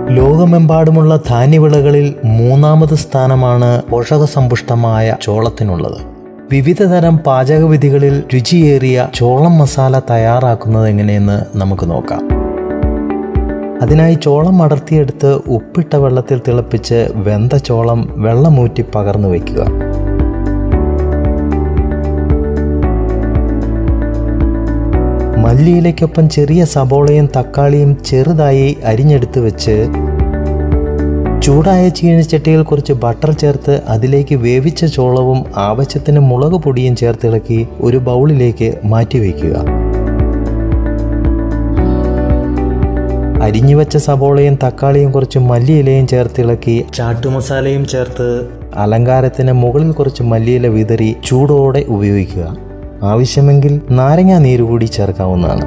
ലോകമെമ്പാടുമുള്ള ധാന്യവിളകളിൽ 3ാമത് സ്ഥാനമാണ് പോഷകസമ്പുഷ്ടമായ ചോളത്തിനുള്ളത്. വിവിധതരം പാചകവിധികളിൽ രുചിയേറിയ ചോളം മസാല തയ്യാറാക്കുന്നത് എങ്ങനെയെന്ന് നമുക്ക് നോക്കാം. അതിനായി ചോളം അടർത്തിയെടുത്ത് ഉപ്പിട്ട വെള്ളത്തിൽ തിളപ്പിച്ച് വെന്ത ചോളം വെള്ളമൂറ്റി പകർന്നു വയ്ക്കുക. മല്ലിയിലയ്ക്കൊപ്പം ചെറിയ സബോളയും തക്കാളിയും ചെറുതായി അരിഞ്ഞെടുത്ത് വെച്ച് ചൂടായ ചീനച്ചട്ടിയിൽ കുറച്ച് ബട്ടർ ചേർത്ത് അതിലേക്ക് വേവിച്ച ചോളവും ആവശ്യത്തിന് മുളക് പൊടിയും ചേർത്തിളക്കി ഒരു ബൗളിലേക്ക് മാറ്റിവെക്കുക. അരിഞ്ഞുവെച്ച സബോളയും തക്കാളിയും കുറച്ച് മല്ലിയിലയും ചേർത്തിളക്കി ചാട്ടുമസാലയും ചേർത്ത് അലങ്കാരത്തിന് മുകളിൽ കുറച്ച് മല്ലിയില വിതറി ചൂടോടെ ഉപയോഗിക്കുക. ആവശ്യമെങ്കിൽ നാരങ്ങാ നീര് കൂടി ചേർക്കാവുന്നതാണ്.